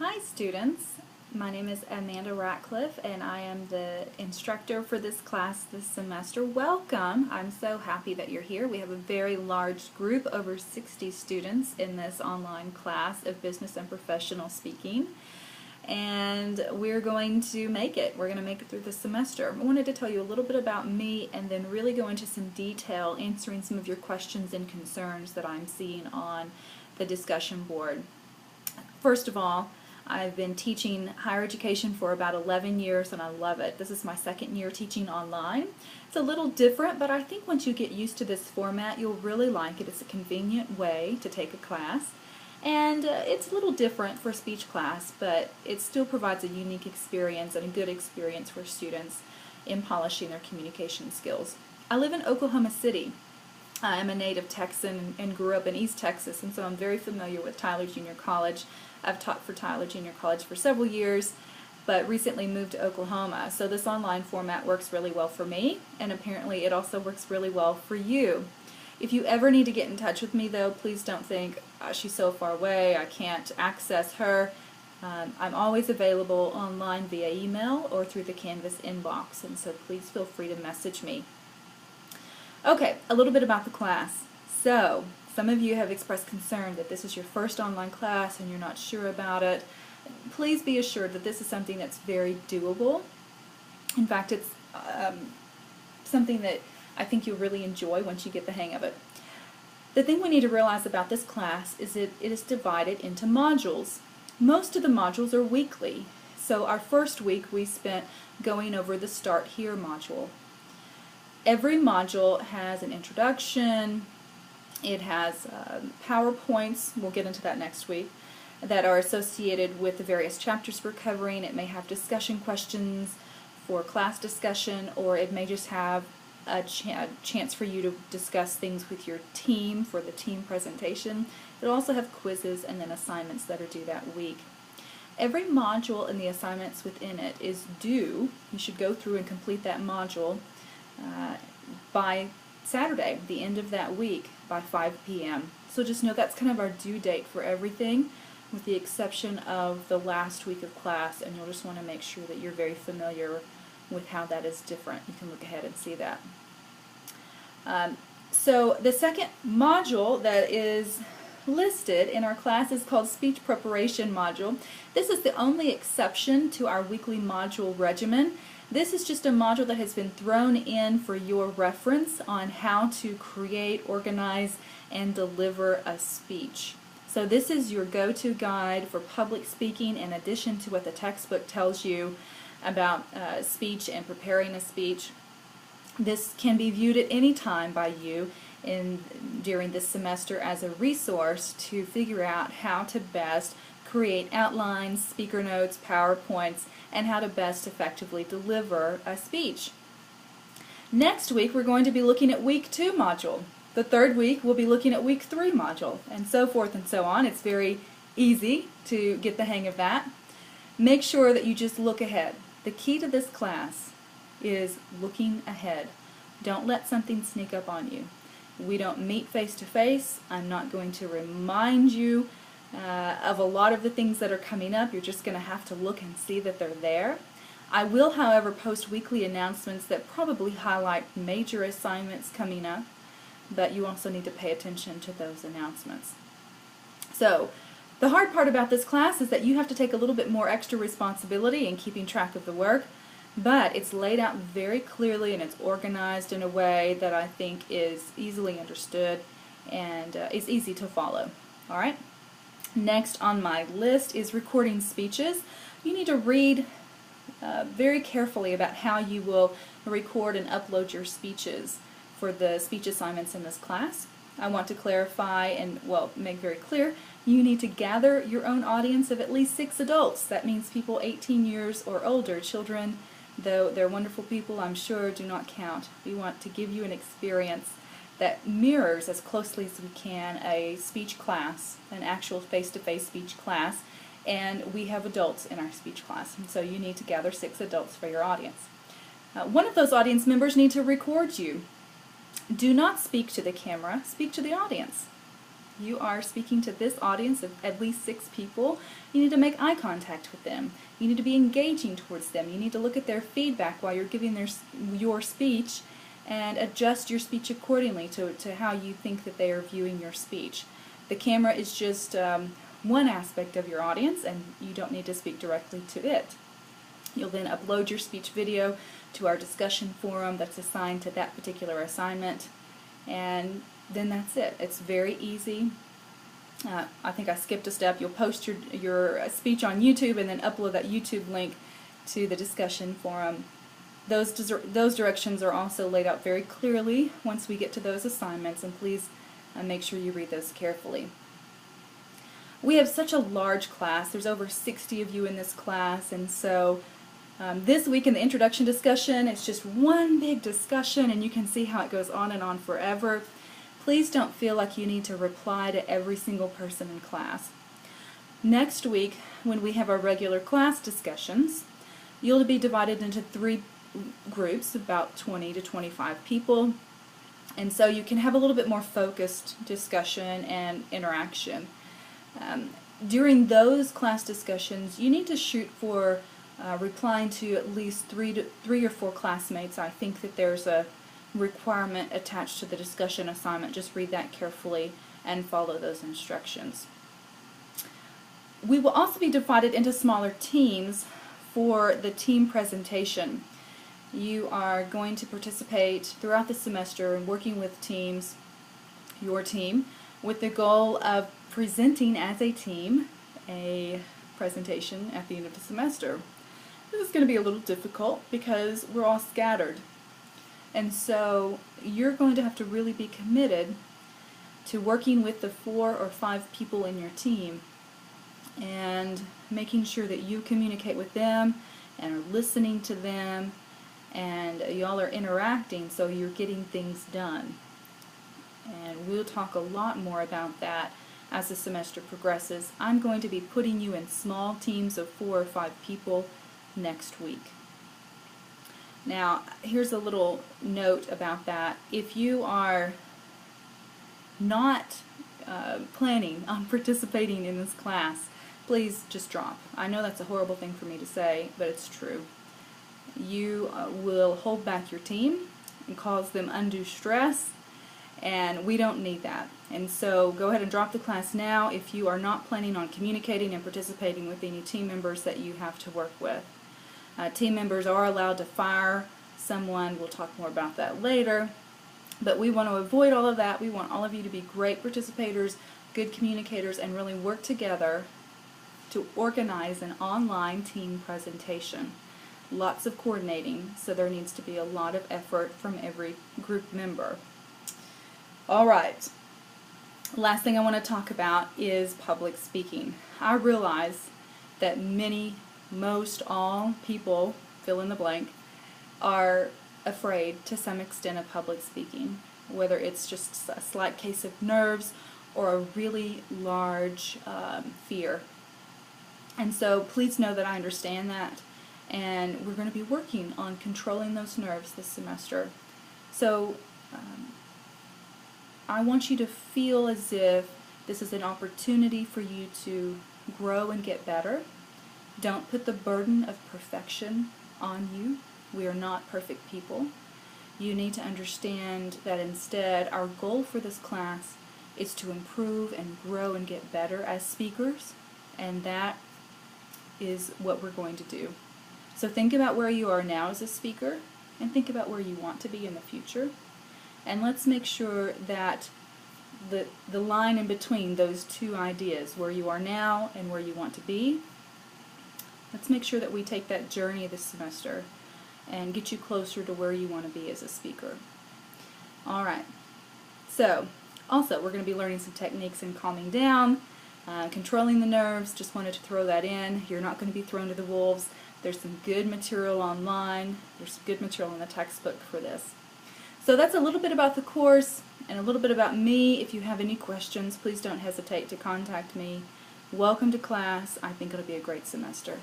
Hi students, my name is Amanda Ratcliffe and I am the instructor for this class this semester. Welcome! I'm so happy that you're here. We have a very large group, over 60 students in this online class of business and professional speaking, and we're going to make it. We're going to make it through this semester. I wanted to tell you a little bit about me and then really go into some detail answering some of your questions and concerns that I'm seeing on the discussion board. First of all, I've been teaching higher education for about 11 years and I love it. This is my second year teaching online. It's a little different, but I think once you get used to this format, you'll really like it. It's a convenient way to take a class. And it's a little different for speech class, but it still provides a unique experience and a good experience for students in polishing their communication skills. I live in Oklahoma City. I'm a native Texan and grew up in East Texas, and so I'm very familiar with Tyler Junior College. I've taught for Tyler Junior College for several years, but recently moved to Oklahoma. So this online format works really well for me, and apparently it also works really well for you. If you ever need to get in touch with me, though, please don't think, she's so far away, I can't access her. I'm always available online via email or through the Canvas inbox, and so please feel free to message me. Okay, a little bit about the class. So, some of you have expressed concern that this is your first online class and you're not sure about it. Please be assured that this is something that's very doable. In fact, it's something that I think you'll really enjoy once you get the hang of it. The thing we need to realize about this class is that it is divided into modules. Most of the modules are weekly. So our first week we spent going over the Start Here module. Every module has an introduction. It has PowerPoints, we'll get into that next week, that are associated with the various chapters we're covering. It may have discussion questions for class discussion, or it may just have a chance for you to discuss things with your team for the team presentation. It'll also have quizzes and then assignments that are due that week. Every module and the assignments within it is due. You should go through and complete that module by Saturday, the end of that week, by 5 p.m. So just know that's kind of our due date for everything, with the exception of the last week of class, and you'll just want to make sure that you're very familiar with how that is different. You can look ahead and see that. So the second module that is listed in our class is called Speech Preparation Module. This is the only exception to our weekly module regimen. This is just a module that has been thrown in for your reference on how to create, organize, and deliver a speech. So this is your go-to guide for public speaking, in addition to what the textbook tells you about speech and preparing a speech. This can be viewed at any time by you during this semester as a resource to figure out how to best create outlines, speaker notes, PowerPoints, and how to best effectively deliver a speech. Next week we're going to be looking at week 2 module. The third week we'll be looking at week 3 module, and so forth and so on. It's very easy to get the hang of that. Make sure that you just look ahead. The key to this class is looking ahead. Don't let something sneak up on you. We don't meet face to face. I'm not going to remind you of a lot of the things that are coming up. You're just going to have to look and see that they're there. I will, however, post weekly announcements that probably highlight major assignments coming up, but you also need to pay attention to those announcements. So, the hard part about this class is that you have to take a little bit more extra responsibility in keeping track of the work, but it's laid out very clearly and it's organized in a way that I think is easily understood and is easy to follow. All right? Next on my list is recording speeches. You need to read very carefully about how you will record and upload your speeches for the speech assignments in this class. I want to clarify and, well, make very clear, you need to gather your own audience of at least 6 adults. That means people 18 years or older. Children, though they're wonderful people, I'm sure, do not count. We want to give you an experience that mirrors as closely as we can a speech class, an actual face-to-face speech class, and we have adults in our speech class, and so you need to gather 6 adults for your audience. One of those audience members need to record you. Do not speak to the camera, speak to the audience. You are speaking to this audience of at least 6 people. You need to make eye contact with them. You need to be engaging towards them. You need to look at their feedback while you're giving your speech and adjust your speech accordingly to how you think that they are viewing your speech. The camera is just one aspect of your audience, and you don't need to speak directly to it. You'll then upload your speech video to our discussion forum that's assigned to that particular assignment, and then that's it. It's very easy. I think I skipped a step. You'll post your speech on YouTube and then upload that YouTube link to the discussion forum. Those directions are also laid out very clearly once we get to those assignments, and please make sure you read those carefully. We have such a large class. There's over 60 of you in this class, and so this week in the introduction discussion, it's just one big discussion, and you can see how it goes on and on forever. Please don't feel like you need to reply to every single person in class. Next week, when we have our regular class discussions, you'll be divided into 3 groups, about 20 to 25 people, and so you can have a little bit more focused discussion and interaction. During those class discussions, you need to shoot for replying to at least 3 or 4 classmates. I think that there's a requirement attached to the discussion assignment. Just read that carefully and follow those instructions. We will also be divided into smaller teams for the team presentation. You are going to participate throughout the semester in working with teams, your team, with the goal of presenting as a team a presentation at the end of the semester. This is going to be a little difficult because we're all scattered. And so you're going to have to really be committed to working with the 4 or 5 people in your team and making sure that you communicate with them and are listening to them, and y'all are interacting so you're getting things done. And we'll talk a lot more about that as the semester progresses. I'm going to be putting you in small teams of 4 or 5 people next week. Now, here's a little note about that. If you are not planning on participating in this class, please just drop. I know that's a horrible thing for me to say, but it's true. You will hold back your team and cause them undue stress, and we don't need that. And so go ahead and drop the class now if you are not planning on communicating and participating with any team members that you have to work with. Team members are allowed to fire someone. We'll talk more about that later. But we want to avoid all of that. We want all of you to be great participators, good communicators, and really work together to organize an online team presentation. Lots of coordinating, so there needs to be a lot of effort from every group member. All right. Last thing I want to talk about is public speaking. I realize that most all people, fill in the blank, are afraid to some extent of public speaking, whether it's just a slight case of nerves or a really large fear. And so please know that I understand that, and we're going to be working on controlling those nerves this semester. So I want you to feel as if this is an opportunity for you to grow and get better. Don't put the burden of perfection on you. We are not perfect people. You need to understand that instead our goal for this class is to improve and grow and get better as speakers, and that is what we're going to do. So think about where you are now as a speaker and think about where you want to be in the future, and let's make sure that the line in between those 2 ideas, where you are now and where you want to be, let's make sure that we take that journey this semester and get you closer to where you want to be as a speaker. All right. So, also, we're going to be learning some techniques in calming down, controlling the nerves. Just wanted to throw that in. You're not going to be thrown to the wolves. There's some good material online. There's good material in the textbook for this. So that's a little bit about the course and a little bit about me. If you have any questions, please don't hesitate to contact me. Welcome to class. I think it'll be a great semester.